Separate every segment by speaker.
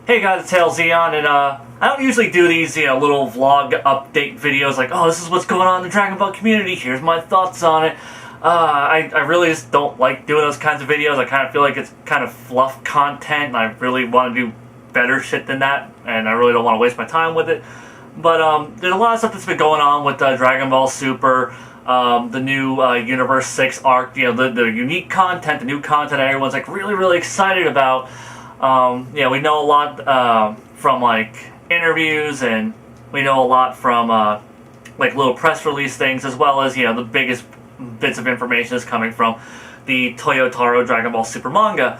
Speaker 1: Hey guys, it's Zeon, and I don't usually do these, little vlog update videos like, oh, this is what's going on in the Dragon Ball community, here's my thoughts on it. I really just don't like doing those kinds of videos. I kind of feel like it's kind of fluff content, and I really want to do better shit than that, and I really don't want to waste my time with it. But there's a lot of stuff that's been going on with Dragon Ball Super, the new Universe 6 arc, the unique content, the new content that everyone's like really excited about. We know a lot from like interviews, and we know a lot from like little press release things, as well as the biggest bits of information is coming from the Toyotaro Dragon Ball Super manga.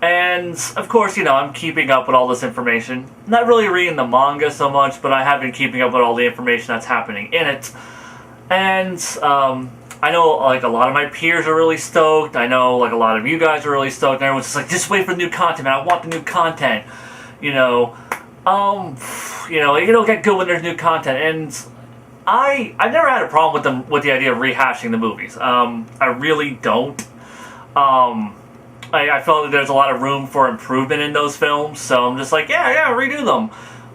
Speaker 1: And of course, I'm keeping up with all this information. Not really reading the manga so much, but I have been keeping up with all the information that's happening in it. And I know like a lot of my peers are really stoked. I know like a lot of you guys are really stoked. And everyone's just like, just wait for the new content, man. I want the new content. It'll get good when there's new content. And I've never had a problem with the idea of rehashing the movies. I really don't. I felt that there's a lot of room for improvement in those films, so I'm just like, yeah, redo them.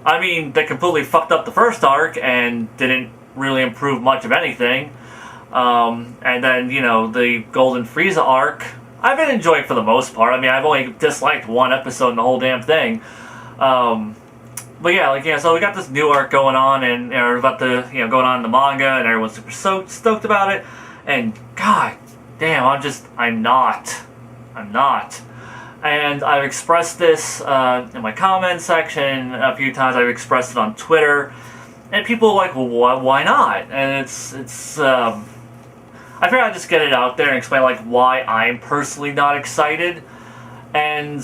Speaker 1: I mean, they completely fucked up the first arc and didn't really improve much of anything. And then, the Golden Frieza arc, I've been enjoying for the most part. I mean, I've only disliked one episode in the whole damn thing. But yeah, so we got this new arc going on, and we're about to, going on in the manga, and everyone's super stoked about it. And god damn, I'm not. And I've expressed this in my comment section a few times. I've expressed it on Twitter, and people are like, well, why not? And I figured I'd just get it out there and explain like why I'm personally not excited. And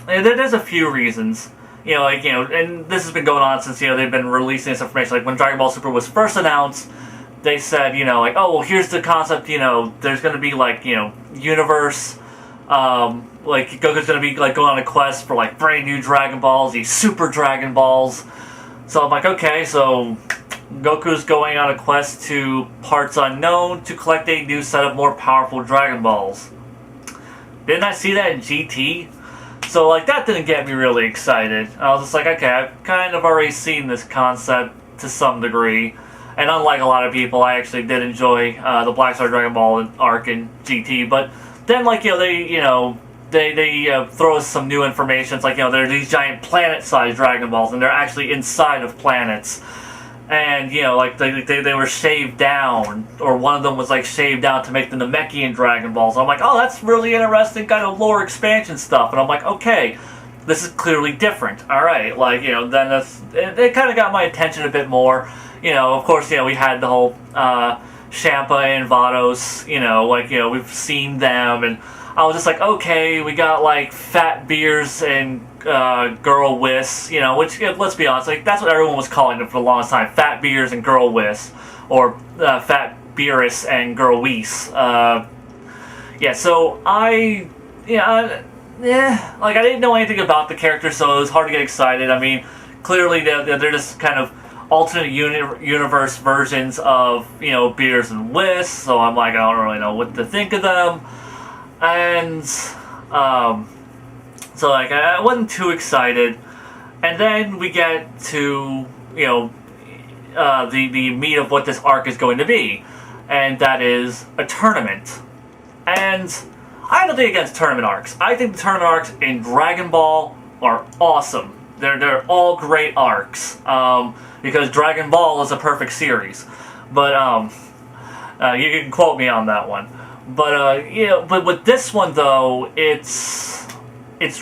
Speaker 1: there's a few reasons. And this has been going on since they've been releasing this information. Like when Dragon Ball Super was first announced, they said, like, oh, well, here's the concept, there's going to be, like, universe, like, Goku's going to be, like, going on a quest for, like, brand new Dragon Balls, these Super Dragon Balls. So I'm like, okay, so Goku's going on a quest to parts unknown to collect a new set of more powerful Dragon Balls. Didn't I see that in GT? So, like, that didn't get me really excited. I was just like, okay, I've kind of already seen this concept to some degree. And unlike a lot of people, I actually did enjoy the Black Star Dragon Ball arc in GT. But then, like, they throw us some new information. It's like, there are these giant planet-sized Dragon Balls, and they're actually inside of planets. And, like, they were shaved down, or one of them was, like, shaved down to make the Namekian Dragon Balls. I'm like, oh, that's really interesting kind of lore expansion stuff. And I'm like, okay, this is clearly different. All right, like, then it kind of got my attention a bit more. Of course, we had the whole Champa and Vados, we've seen them, and I was just like, okay, we got, like, Fat Beers and Girl Whis, which, let's be honest, like, that's what everyone was calling them for the longest time, Fat Beers and Girl Whis, or Fat Beerus and Girl Whis. So I didn't know anything about the characters, so it was hard to get excited. I mean, clearly they're just kind of alternate universe versions of, Beers and Whis, so I'm like, I don't really know what to think of them. And, so, like, I wasn't too excited. And then we get to, the meat of what this arc is going to be. And that is a tournament. And I have nothing against tournament arcs. I think the tournament arcs in Dragon Ball are awesome. They're all great arcs. Because Dragon Ball is a perfect series. But, you can quote me on that one. But, but with this one, though, it's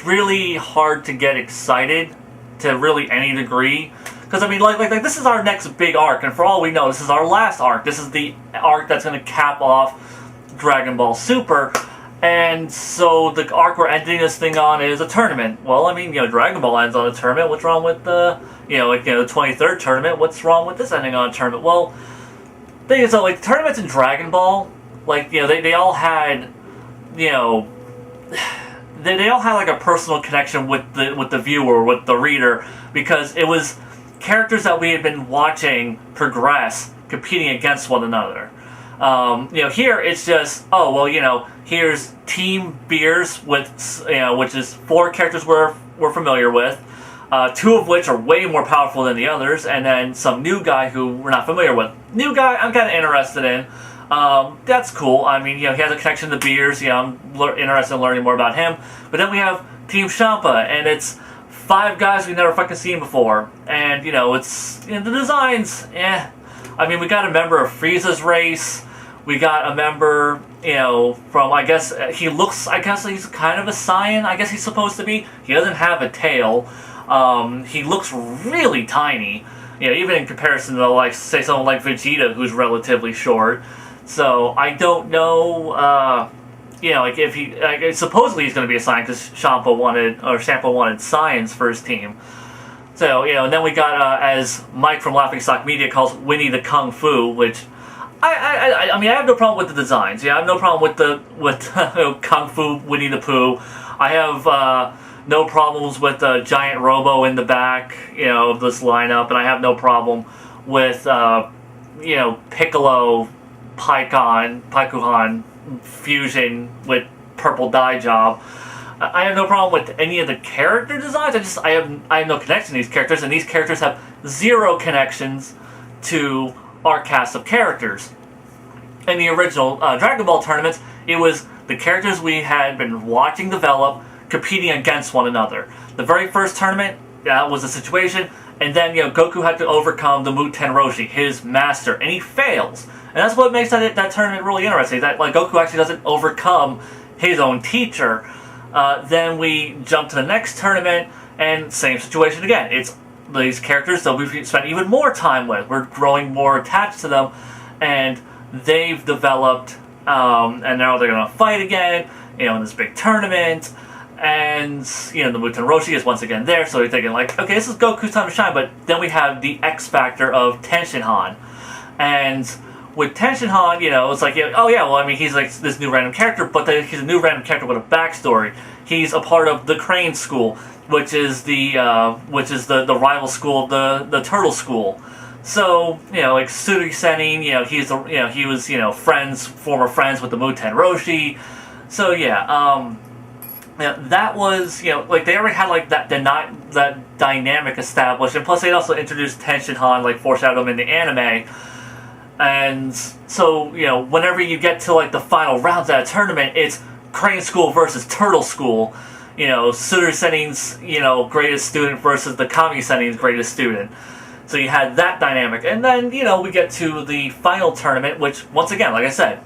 Speaker 1: really hard to get excited to really any degree. Because, I mean, like this is our next big arc, and for all we know, this is our last arc. This is the arc that's going to cap off Dragon Ball Super. And so the arc we're ending this thing on is a tournament. Well, I mean, Dragon Ball ends on a tournament. What's wrong with the 23rd tournament? What's wrong with this ending on a tournament? Well, the thing is, though, like, tournaments in Dragon Ball, like, they all had, they all had, like, a personal connection with the viewer, with the reader, because it was characters that we had been watching progress, competing against one another. Here it's just, oh, well, here's Team Beers with, which is 4 characters we're familiar with, 2 of which are way more powerful than the others, and then some new guy who we're not familiar with. New guy I'm kind of interested in. That's cool. I mean, he has a connection to Beers. I'm interested in learning more about him. But then we have Team Champa, and it's 5 guys we've never fucking seen before. And, it's, the designs, I mean, we got a member of Frieza's race. We got a member, from, I guess he's kind of a Saiyan, I guess he's supposed to be. He doesn't have a tail. He looks really tiny, even in comparison to, like, say, someone like Vegeta, who's relatively short. So, I don't know, if he, supposedly he's going to be a Saiyan, because Champa wanted Saiyans for his team. So, and then we got, as Mike from Laughing Stock Media calls, Winnie the Kung Fu, which, I mean, I have no problem with the designs. I have no problem with Kung Fu Winnie the Pooh. I have, no problems with the giant Robo in the back, of this lineup, and I have no problem with, Piccolo, Paikuhan fusion with purple dye job. I have no problem with any of the character designs. I have no connection to these characters, and these characters have 0 connections to our cast of characters. In the original Dragon Ball tournaments, it was the characters we had been watching develop competing against one another. The very first tournament, that was the situation, and then Goku had to overcome the Muten Roshi, his master, and he fails. And that's what makes that tournament really interesting, that Goku actually doesn't overcome his own teacher. Then we jump to the next tournament, and same situation again. It's these characters that we've spent even more time with. We're growing more attached to them, and they've developed, and now they're going to fight again, in this big tournament. And, the Muten Roshi is once again there, so you're thinking, okay, this is Goku's time to shine, but then we have the X factor of Tenshinhan. And with Tenshinhan, it's like, oh yeah, well, I mean, he's like this new random character, but he's a new random character with a backstory. He's a part of the Crane School, which is the rival school of the Turtle School. So, like Suri Senin, he was, former friends with the Muten Roshi. So yeah, that was, they already had, that dynamic established, and plus they also introduced Tenshinhan, foreshadowed him in the anime, and so, whenever you get to, the final rounds of that tournament, it's Crane School versus Turtle School, Suri Senin's, greatest student versus the Kami Senin's greatest student. So you had that dynamic, and then, we get to the final tournament, which, once again, like I said,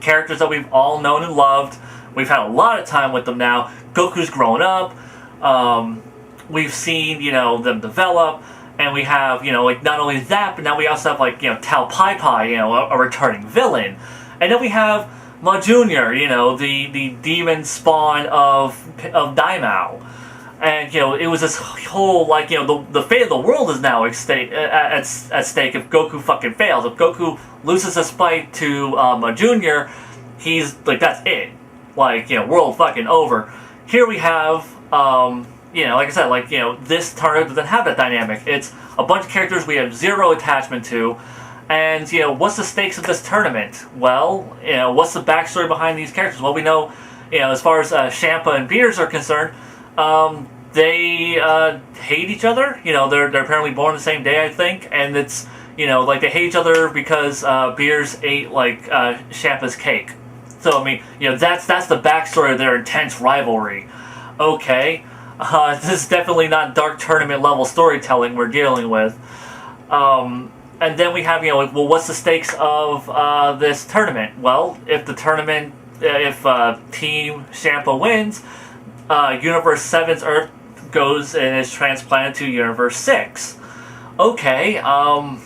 Speaker 1: characters that we've all known and loved. We've had a lot of time with them now. Goku's grown up. We've seen, them develop. And we have, not only that, but now we also have, Tao Pai Pai, a returning villain. And then we have Ma Junior, the demon spawn of Daimao. And, it was this whole, the fate of the world is now at stake if Goku fucking fails. If Goku loses his fight to Ma Junior, he's, that's it. World fucking over. Here we have, like I said, this tournament doesn't have that dynamic. It's a bunch of characters we have 0 attachment to, and, what's the stakes of this tournament? Well, what's the backstory behind these characters? Well, we know, as far as Champa and Beers are concerned, they hate each other. They're apparently born the same day, I think, and it's, they hate each other because Beers ate, Champa's cake. So, I mean, that's the backstory of their intense rivalry. Okay. This is definitely not dark tournament level storytelling we're dealing with. And then we have, well, what's the stakes of this tournament? Well, if Team Champa wins, Universe 7's Earth goes and is transplanted to Universe 6. Okay, I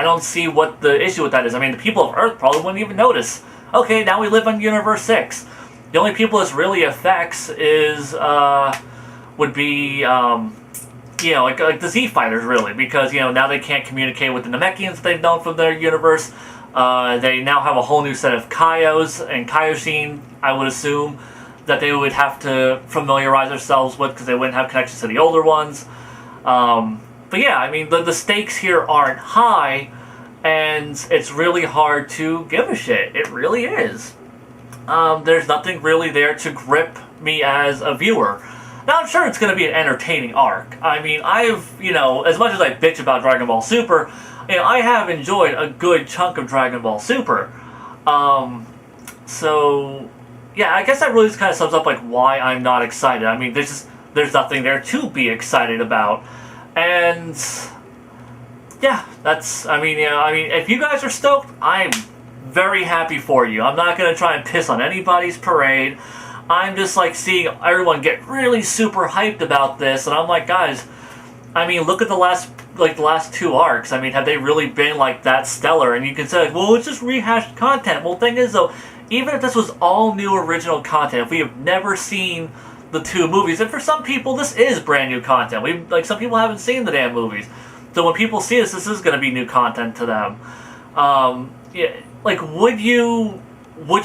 Speaker 1: don't see what the issue with that is. I mean, the people of Earth probably wouldn't even notice. Okay, now we live on Universe 6. The only people this really affects would be, like the Z Fighters, really, because, now they can't communicate with the Namekians they've known from their universe. They now have a whole new set of Kaios and Kaioshin, I would assume, that they would have to familiarize themselves with because they wouldn't have connections to the older ones. But yeah, I mean, the stakes here aren't high, and it's really hard to give a shit. It really is. There's nothing really there to grip me as a viewer. Now, I'm sure it's going to be an entertaining arc. I mean, as much as I bitch about Dragon Ball Super, I have enjoyed a good chunk of Dragon Ball Super. So, yeah, I guess that really just kind of sums up, like, why I'm not excited. I mean, there's nothing there to be excited about. And, yeah, if you guys are stoked, I'm very happy for you. I'm not going to try and piss on anybody's parade. I'm just like seeing everyone get really super hyped about this, and I'm like, guys, I mean, look at the last two arcs. I mean, have they really been like that stellar? And you can say, like, well, it's just rehashed content. Well, the thing is, though, even if this was all new original content, if we have never seen the two movies, and for some people this is brand new content. Some people haven't seen the damn movies, so when people see this is going to be new content to them. Yeah, like, would you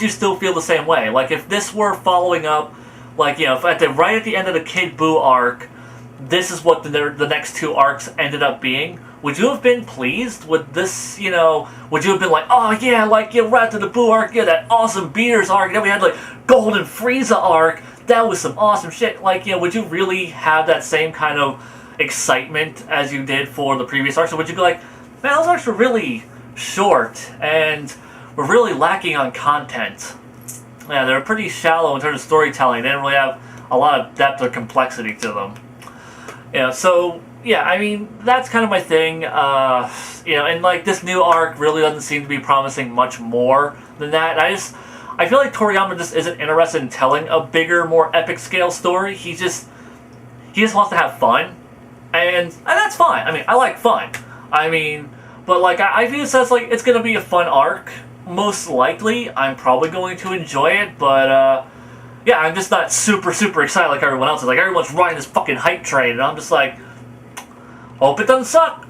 Speaker 1: still feel the same way? Like, if this were following up, like, if right at the end of the Kid Buu arc, this is what the next two arcs ended up being, would you have been pleased with this, would you have been like, oh yeah, like, right after the Buu arc, that awesome Beaters arc, then we had, like, Golden Frieza arc, that was some awesome shit, like, would you really have that same kind of excitement as you did for the previous arcs, or would you be like, man, those arcs were really short, and we're really lacking on content. Yeah, they're pretty shallow in terms of storytelling. They didn't really have a lot of depth or complexity to them. So, yeah, I mean, that's kind of my thing. And like, this new arc really doesn't seem to be promising much more than that. I feel like Toriyama just isn't interested in telling a bigger, more epic scale story. He just wants to have fun. And that's fine. I mean, I like fun. I mean, but like, I view this as like, it's going to be a fun arc. Most likely, I'm probably going to enjoy it, but, yeah, I'm just not super, super excited like everyone else is. Like, everyone's riding this fucking hype train, and I'm just like, hope it doesn't suck.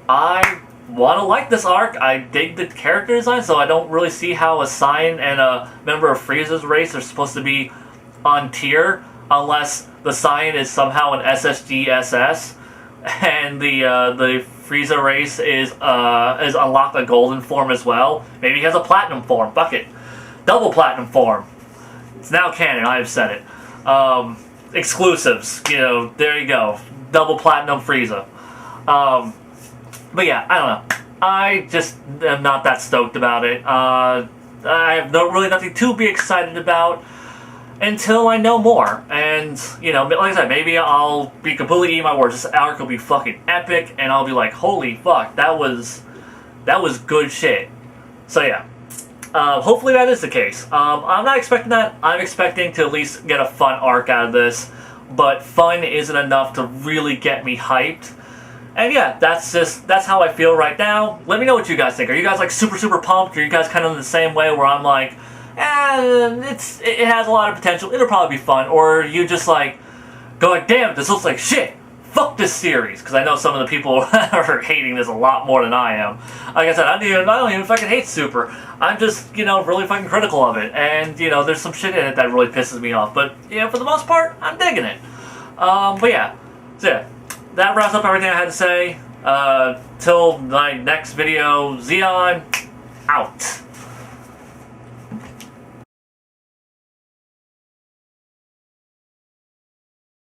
Speaker 1: I want to like this arc. I dig the character design, so I don't really see how a Saiyan and a member of Frieza's race are supposed to be on tier, unless the Saiyan is somehow an SSG SS, and the Frieza race is unlocked a golden form as well. Maybe he has a platinum form. Fuck it. Double platinum form. It's now canon, I have said it. Exclusives. There you go. Double platinum Frieza. But yeah, I don't know. I just am not that stoked about it. I have really nothing to be excited about until I know more. And, like I said, maybe I'll be completely eating my words. This arc will be fucking epic, and I'll be like, holy fuck, that was good shit. So yeah. Hopefully that is the case. I'm not expecting that. I'm expecting to at least get a fun arc out of this, but fun isn't enough to really get me hyped. And yeah, that's how I feel right now. Let me know what you guys think. Are you guys like super, super pumped? Or are you guys kind of in the same way where I'm like, it has a lot of potential, it'll probably be fun, or you just like go like, damn, this looks like shit, fuck this series, because I know some of the people are hating this a lot more than I am. Like I said, I don't even fucking hate Super. I'm just, really fucking critical of it, and, there's some shit in it that really pisses me off, but, for the most part, I'm digging it. But yeah, so yeah, that wraps up everything I had to say. Till my next video, Zeon, out.